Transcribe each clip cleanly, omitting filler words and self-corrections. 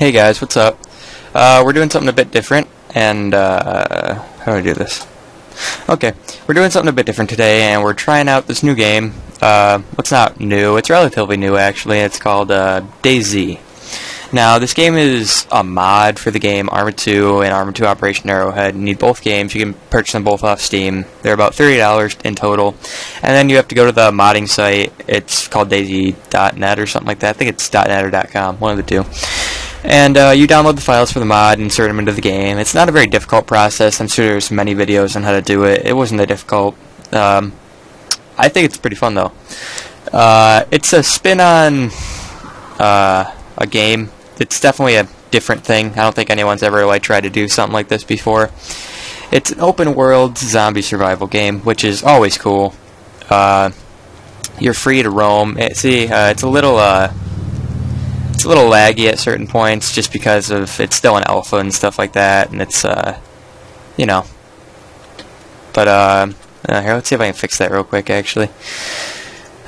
Hey guys, what's up? We're doing something a bit different, and how do I do this? Okay, we're doing something a bit different today, and we're trying out this new game. It's not new, it's relatively new actually. It's called DayZ. Now, this game is a mod for the game ARMA 2 and ARMA 2 Operation Arrowhead. You need both games. You can purchase them both off Steam. They're about $30 in total. And then you have to go to the modding site. It's called DayZ.net or something like that. I think it's .net or .com, one of the two. And you download the files for the mod and insert them into the game. It's not a very difficult process. I'm sure there's many videos on how to do it. It wasn't that difficult. I think it's pretty fun, though. It's a spin on a game. It's definitely a different thing. I don't think anyone's ever tried to do something like this before. It's an open world zombie survival game, which is always cool. You're free to roam. It's a little laggy at certain points just because of it's still an alpha and stuff like that, and it's you know. But here, let's see if I can fix that real quick actually.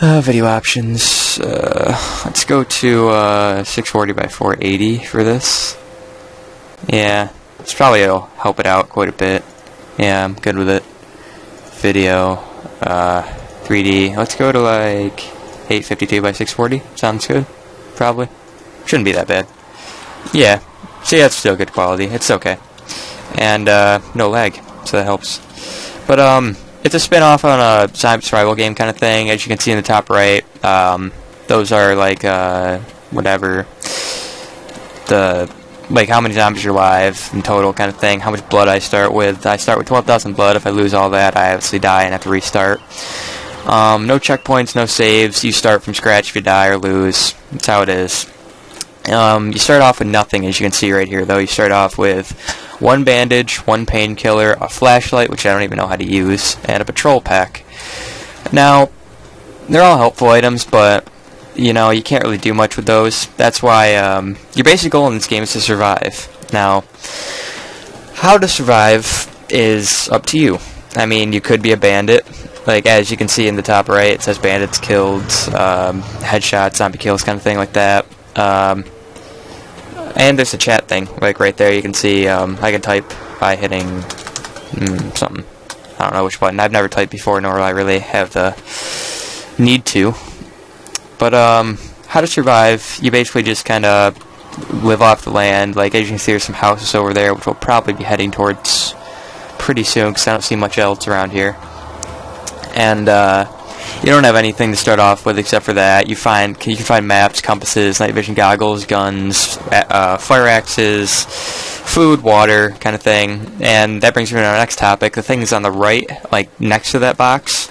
Video options. Let's go to 640 by 480 for this. Yeah, it's probably it'll help it out quite a bit. Yeah, I'm good with it. Video, 3D. Let's go to like 852 by 640. Sounds good. Probably. Shouldn't be that bad. Yeah. See, that's still good quality. It's okay. And no lag, so that helps. But it's a spin-off on a zombie survival game kind of thing. As you can see in the top right, those are like whatever like how many zombies are alive in total kind of thing. How much blood I start with. I start with 12,000 blood. If I lose all that, I obviously die and have to restart. No checkpoints, no saves. You start from scratch if you die or lose. That's how it is. You start off with nothing, as you can see right here, though. You start off with one bandage, one painkiller, a flashlight, which I don't even know how to use, and a patrol pack. Now, they're all helpful items, but, you know, you can't really do much with those. That's why your basic goal in this game is to survive. Now, how to survive is up to you. I mean, you could be a bandit. Like, as you can see in the top right, it says bandits killed, headshots, zombie kills, kind of thing like that. And there's a chat thing, like right there. You can see I can type by hitting something. I don't know which button. I've never typed before, nor will I really have the need to. But how to survive? You basically just kind of live off the land. Like, as you can see, there's some houses over there, which we'll probably be heading towards pretty soon, because I don't see much else around here. And you don't have anything to start off with except for that. You can find maps, compasses, night vision goggles, guns, fire axes, food, water, kind of thing. And that brings me to our next topic. The thing is on the right, like next to that box.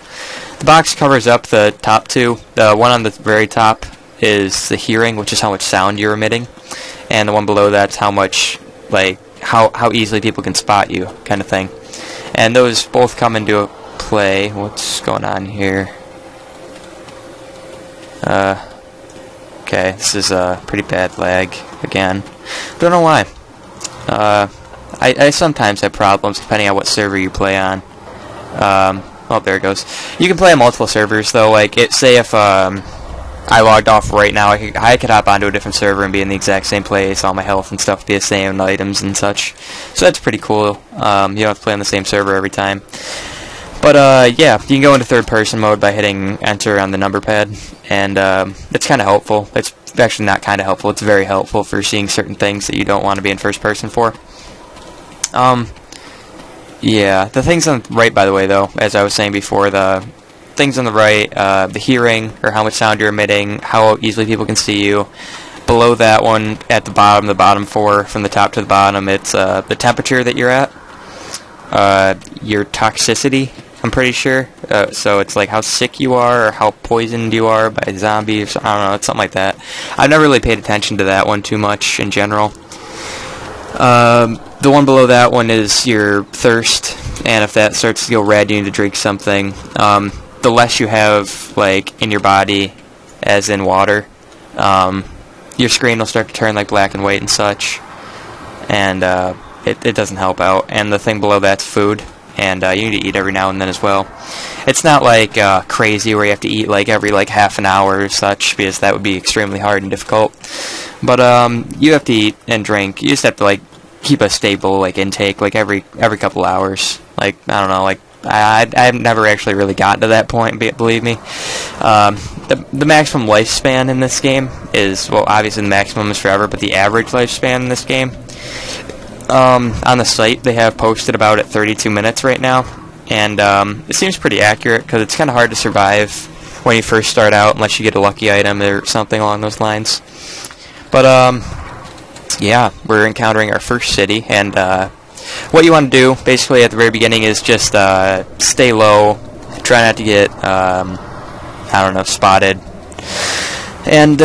The box covers up the top two. The one on the very top is the hearing, which is how much sound you're emitting, and the one below that's how much, like, how easily people can spot you, kind of thing. And those both come into play. What's going on here? Okay, this is a pretty bad lag again. Don't know why. I sometimes have problems depending on what server you play on. Oh, there it goes. You can play on multiple servers though. Like, say if I logged off right now, I could hop onto a different server and be in the exact same place. All my health and stuff be the same, items and such. So that's pretty cool. You don't have to play on the same server every time. But, yeah, you can go into third-person mode by hitting enter on the number pad, and it's kind of helpful. It's actually not kind of helpful. It's very helpful for seeing certain things that you don't want to be in first-person for. Yeah, the things on the right, by the way, though, as I was saying before, the things on the right, the hearing, or how much sound you're emitting, how easily people can see you. Below that one, at the bottom four, from the top to the bottom, it's the temperature that you're at, your toxicity, I'm pretty sure. So it's like how sick you are or how poisoned you are by zombies. I don't know, it's something like that. I've never really paid attention to that one too much in general. The one below that one is your thirst, and if that starts to go red, you need to drink something. The less you have, like, in your body, as in water, your screen will start to turn like black and white and such, and it doesn't help out. And the thing below that's food. and you need to eat every now and then as well. It's not like crazy where you have to eat like every like half an hour or such, because that would be extremely hard and difficult. But you have to eat and drink. You just have to like keep a stable like intake like every couple hours. Like I don't know, like I've never actually really gotten to that point, believe me. The maximum lifespan in this game is, well, obviously the maximum is forever, but the average lifespan in this game, on the site they have posted about at 32 minutes right now, and it seems pretty accurate because it's kind of hard to survive when you first start out unless you get a lucky item or something along those lines. But yeah, we're encountering our first city, and what you want to do basically at the very beginning is just stay low, try not to get I don't know, spotted, and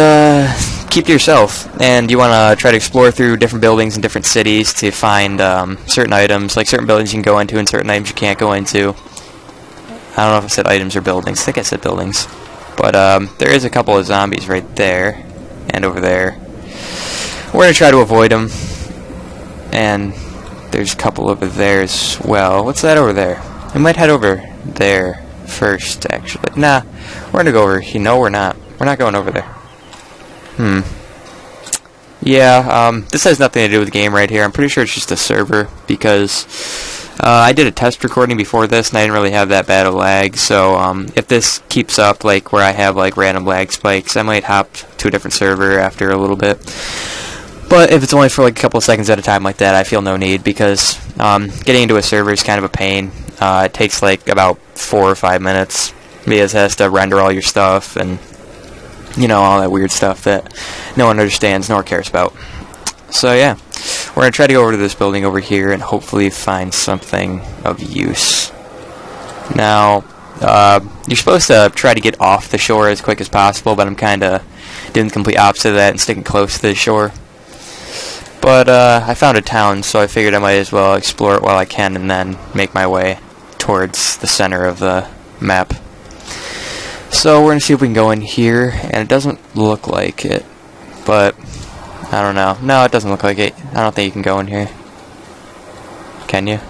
keep to yourself. And you want to try to explore through different buildings in different cities to find certain items, like certain buildings you can go into and certain items you can't go into. I don't know if I said items or buildings. I think I said buildings. But there is a couple of zombies right there and over there. We're going to try to avoid them. And there's a couple over there as well. What's that over there? We might head over there first, actually. Nah, we're gonna go over here. No, we're not. We're not going over there. Yeah, this has nothing to do with the game right here. I'm pretty sure it's just a server, because I did a test recording before this, and I didn't really have that bad of lag, so if this keeps up, like, where I have, like, random lag spikes, I might hop to a different server after a little bit. But if it's only for, like, a couple of seconds at a time like that, I feel no need, because getting into a server is kind of a pain. It takes like about 4 or 5 minutes, because it has to render all your stuff and, you know, all that weird stuff that no one understands nor cares about. So yeah, we're going to try to go over to this building over here and hopefully find something of use. Now, you're supposed to try to get off the shore as quick as possible, but I'm kind of doing the complete opposite of that and sticking close to the shore. But I found a town, so I figured I might as well explore it while I can and then make my way towards the center of the map. So we're going to see if we can go in here, and it doesn't look like it, but I don't know. No, it doesn't look like it. I don't think you can go in here. Can you?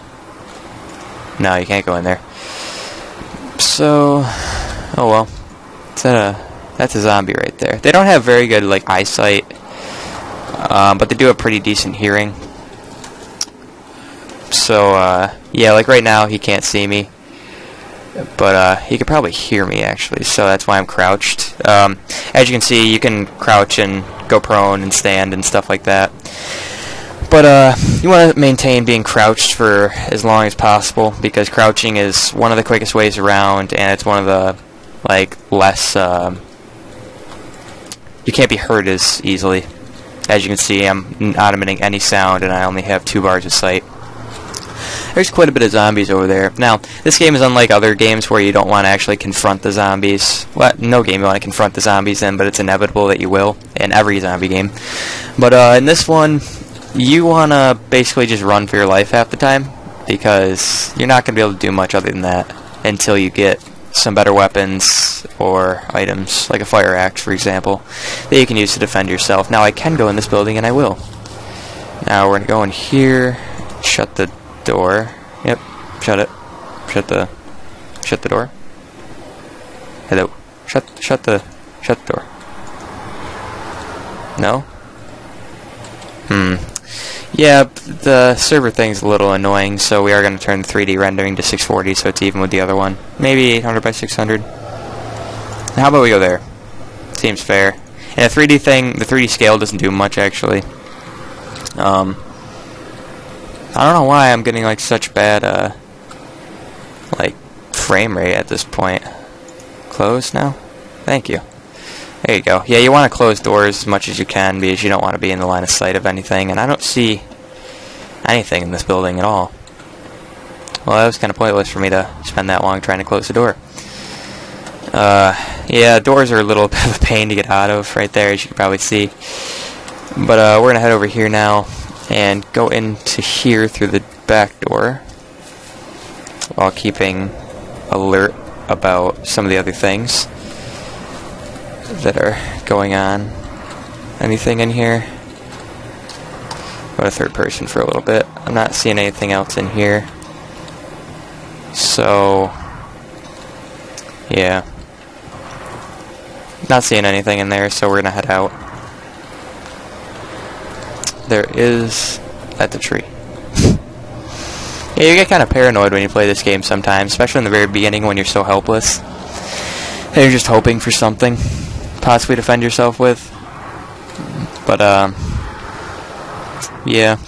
No, you can't go in there. So, oh well. That's a zombie right there. They don't have very good like eyesight, but they do have pretty decent hearing. So, yeah, like right now he can't see me, but he could probably hear me actually, so that's why I'm crouched. As you can see, you can crouch and go prone and stand and stuff like that. But you want to maintain being crouched for as long as possible, because crouching is one of the quickest ways around, and it's one of the like less you can't be hurt as easily. As you can see, I'm not emitting any sound, and I only have 2 bars of sight. There's quite a bit of zombies over there. Now, this game is unlike other games where you don't want to actually confront the zombies. Well, no game you want to confront the zombies in, but it's inevitable that you will in every zombie game. But in this one, you want to basically just run for your life half the time, because you're not going to be able to do much other than that until you get some better weapons or items, like a fire axe, for example, that you can use to defend yourself. Now, I can go in this building, and I will. Now, we're going to go in here, shut the door. Yep, shut it. Shut the door. Hello. Shut the door. No? Yeah, the server thing's a little annoying, so we are going to turn the 3D rendering to 640 so it's even with the other one. Maybe 800 by 600. How about we go there? Seems fair. And the 3D thing, the 3D scale doesn't do much actually. I don't know why I'm getting like such bad like frame rate at this point. Close now? Thank you. There you go. Yeah, you want to close doors as much as you can, because you don't want to be in the line of sight of anything, and I don't see anything in this building at all. Well, that was kind of pointless for me to spend that long trying to close the door. Yeah, doors are a little bit of a pain to get out of right there, as you can probably see. But we're going to head over here now and go into here through the back door, while keeping alert about some of the other things that are going on. Anything in here? Go to third person for a little bit. I'm not seeing anything else in here. So, yeah. Not seeing anything in there, so we're gonna head out. There is at the tree. Yeah, you get kind of paranoid when you play this game sometimes, especially in the very beginning when you're so helpless. And you're just hoping for something, possibly to defend yourself with. But, yeah,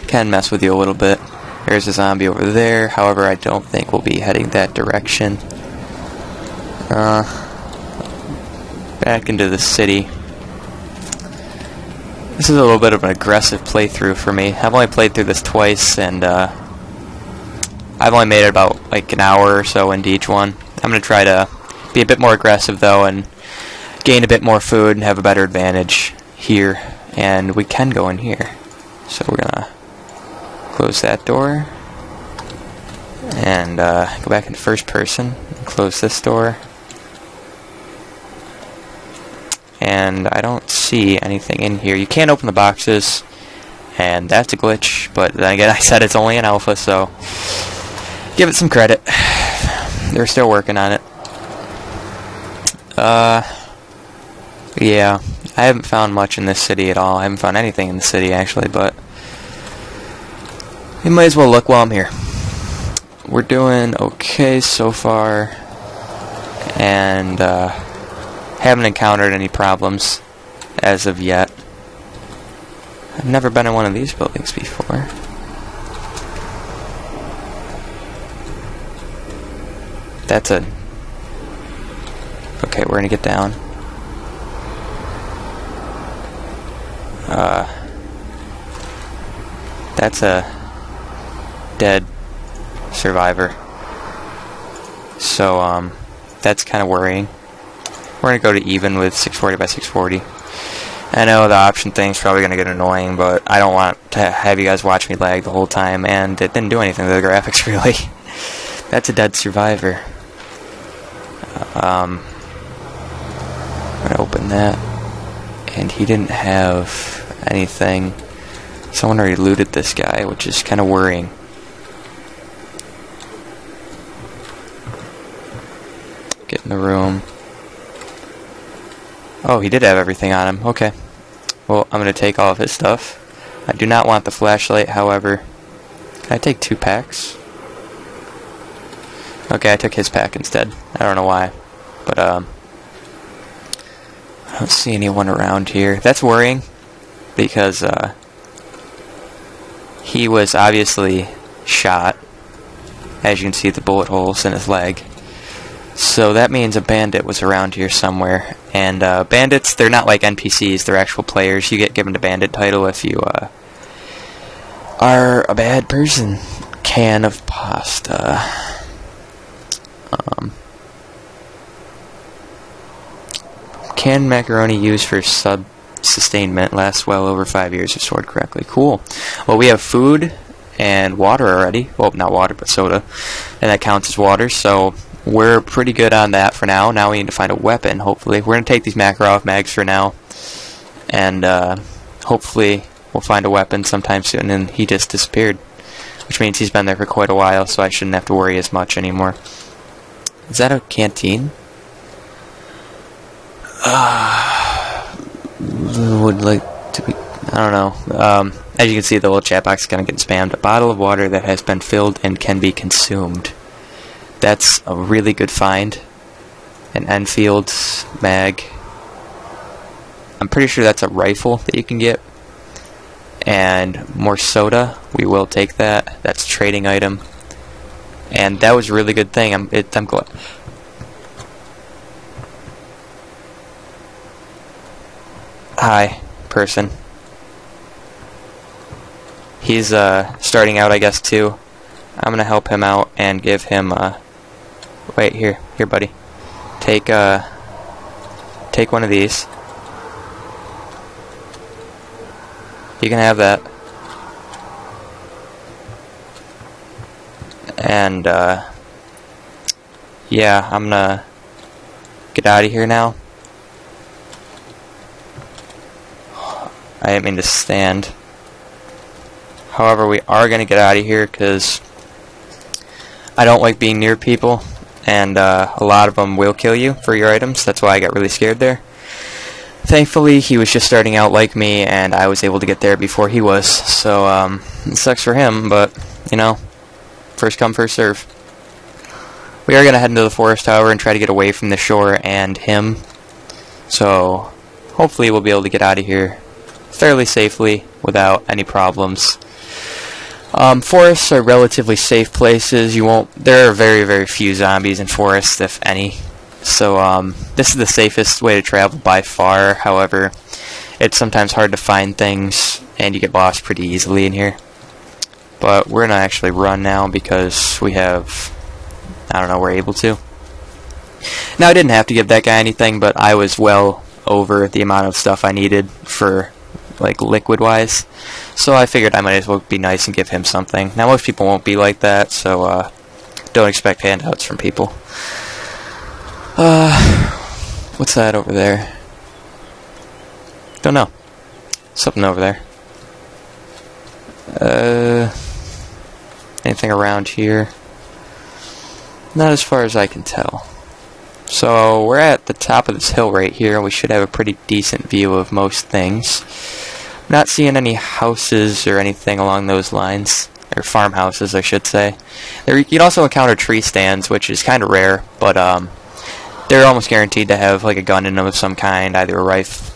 can mess with you a little bit. There's a zombie over there, however, I don't think we'll be heading that direction. Back into the city. This is a little bit of an aggressive playthrough for me. I've only played through this twice, and I've only made it about like an hour or so into each one. I'm going to try to be a bit more aggressive though and gain a bit more food and have a better advantage here. And we can go in here. So we're going to close that door and go back into first person and close this door. And I don't see anything in here. You can't open the boxes, and that's a glitch, but then again, I said it's only an alpha, so give it some credit. They're still working on it. Yeah, I haven't found much in this city at all. I haven't found anything in the city, actually, but we might as well look while I'm here. We're doing okay so far, and haven't encountered any problems as of yet. I've never been in one of these buildings before. That's a... Okay, we're gonna get down. That's a dead survivor. So, that's kind of worrying. We're going to go to even with 640 by 640. I know the option thing's probably going to get annoying, but I don't want to have you guys watch me lag the whole time, and it didn't do anything to the graphics, really. That's a dead survivor. I'm going to open that, and he didn't have anything. Someone already looted this guy, which is kind of worrying. Get in the room. Oh, he did have everything on him. Okay. Well, I'm going to take all of his stuff. I do not want the flashlight, however. Can I take 2 packs? Okay, I took his pack instead. I don't know why. But, I don't see anyone around here. That's worrying, because, he was obviously shot. As you can see, the bullet holes in his leg. So that means a bandit was around here somewhere. And bandits, they're not like NPCs, they're actual players. You get given a bandit title if you are a bad person. Can of pasta. Canned macaroni used for sustainment lasts well over 5 years if stored correctly. Cool. Well, we have food and water already. Well, not water, but soda. And that counts as water, so we're pretty good on that for now. Now we need to find a weapon, hopefully. We're going to take these Makarov mags for now. And hopefully we'll find a weapon sometime soon. And he just disappeared. Which means he's been there for quite a while, so I shouldn't have to worry as much anymore. Is that a canteen? Would like to be... I don't know. As you can see, the little chat box is kind of getting spammed. A bottle of water that has been filled and can be consumed. That's a really good find. An Enfield mag. I'm pretty sure that's a rifle that you can get. And more soda. We will take that. That's a trading item. And that was a really good thing. I'm glad. Hi, person. He's starting out, I guess, too. I'm gonna help him out and give him wait, here, buddy. Take one of these. You can have that. And yeah, I'm gonna get out of here now. I didn't mean to stand. However, we are gonna get out of here because I don't like being near people, and a lot of them will kill you for your items. That's why I got really scared there. Thankfully, he was just starting out like me, and I was able to get there before he was. So, it sucks for him, but, you know, first come, first serve. We are going to head into the forest, however, and try to get away from the shore and him. So, hopefully we'll be able to get out of here fairly safely without any problems. Forests are relatively safe places. There are very, very few zombies in forests, if any. So, this is the safest way to travel by far. However, it's sometimes hard to find things, and you get lost pretty easily in here. But we're going to actually run now because we have... I don't know, we're able to. Now, I didn't have to give that guy anything, but I was well over the amount of stuff I needed for, like, liquid-wise. So I figured I might as well be nice and give him something. Now, most people won't be like that, so don't expect handouts from people. What's that over there? Don't know. Something over there. Anything around here? Not as far as I can tell. So we're at the top of this hill right here, and we should have a pretty decent view of most things. I'm not seeing any houses or anything along those lines, or farmhouses, I should say. You can also encounter tree stands, which is kind of rare, but they're almost guaranteed to have like a gun in them of some kind, either a rifle.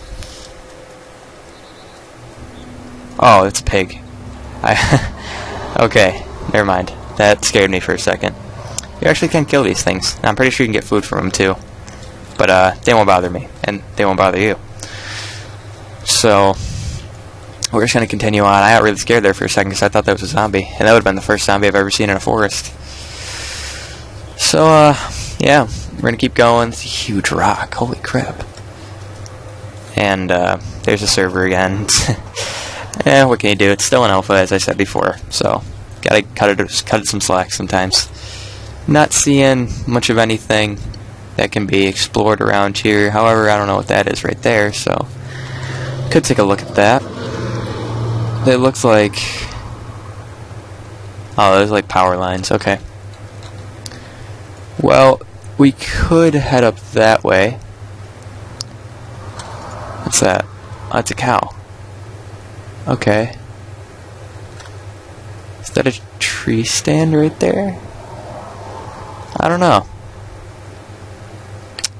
Oh, it's a pig. Okay, never mind. That scared me for a second. You actually can kill these things. I'm pretty sure you can get food from them too. But they won't bother me, and they won't bother you. So, we're just going to continue on. I got really scared there for a second because I thought that was a zombie. And that would have been the first zombie I've ever seen in a forest. So, yeah. We're going to keep going. It's a huge rock. Holy crap. And there's a server again. Yeah, what can you do? It's still an alpha, as I said before. So, gotta cut it some slack sometimes. Not seeing much of anything that can be explored around here. However, I don't know what that is right there, so could take a look at that. It looks like... oh, there's like power lines. Okay. Well, we could head up that way. What's that? Oh, it's a cow. Okay. Is that a tree stand right there? I don't know.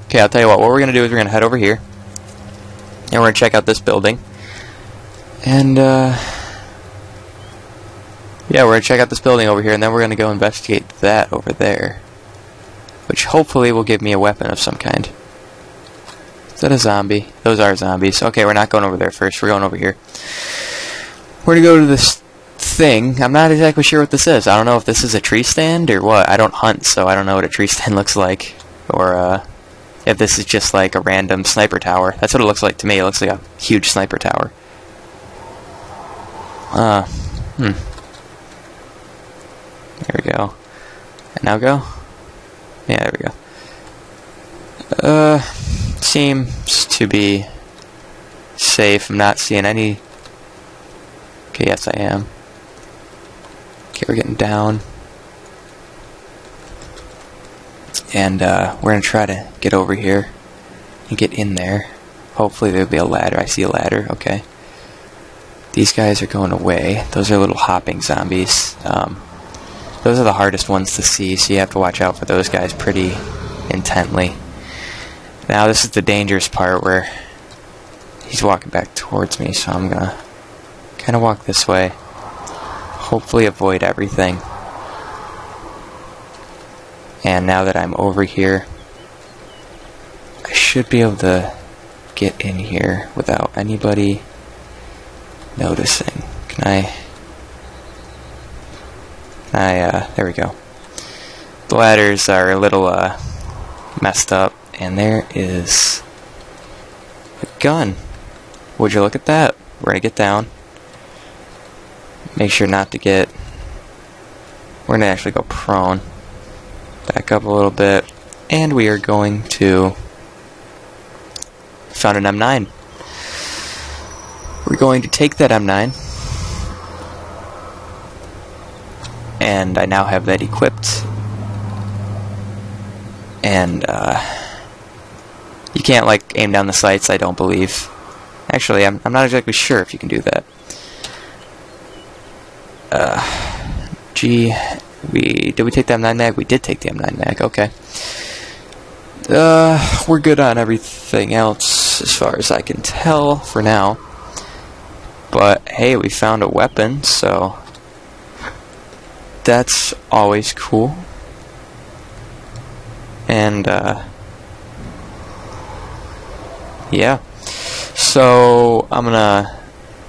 Okay, I'll tell you what we're going to do is we're going to head over here. And we're going to check out this building. And, yeah, we're going to check out this building over here, and then we're going to go investigate that over there. Which hopefully will give me a weapon of some kind. Is that a zombie? Those are zombies. Okay, we're not going over there first. We're going over here. We're going to go to this thing. I'm not exactly sure what this is. I don't know if this is a tree stand or what. I don't hunt, so I don't know what a tree stand looks like. Or, if this is just like a random sniper tower. That's what it looks like to me. It looks like a huge sniper tower. There we go. And now go? Yeah, there we go. Seems to be safe. I'm not seeing any... okay, yes I am. Okay, we're getting down. And, we're gonna try to get over here and get in there. Hopefully there'll be a ladder. I see a ladder, okay. These guys are going away. Those are little hopping zombies. Those are the hardest ones to see, so you have to watch out for those guys pretty intently. Now this is the dangerous part where he's walking back towards me, so I'm gonna kind of walk this way. Hopefully avoid everything. And now that I'm over here, I should be able to get in here without anybody noticing. Can I... there we go. The ladders are a little, messed up, and there is a gun. Would you look at that? We're gonna get down. Make sure not to get... we're gonna actually go prone. Back up a little bit, and we are going to... found an M9. We're going to take that M9, and I now have that equipped, And you can't like aim down the sights, I don't believe. Actually, I'm not exactly sure if you can do that. Did we take the M9 mag? We did take the M9 mag, okay. We're good on everything else as far as I can tell for now. But hey, we found a weapon, so that's always cool. And yeah. So I'm gonna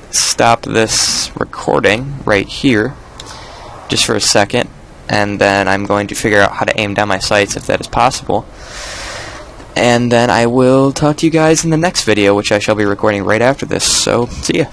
stop this recording right here just for a second, and then I'm going to figure out how to aim down my sights if that is possible. And then I will talk to you guys in the next video, which I shall be recording right after this. So, see ya.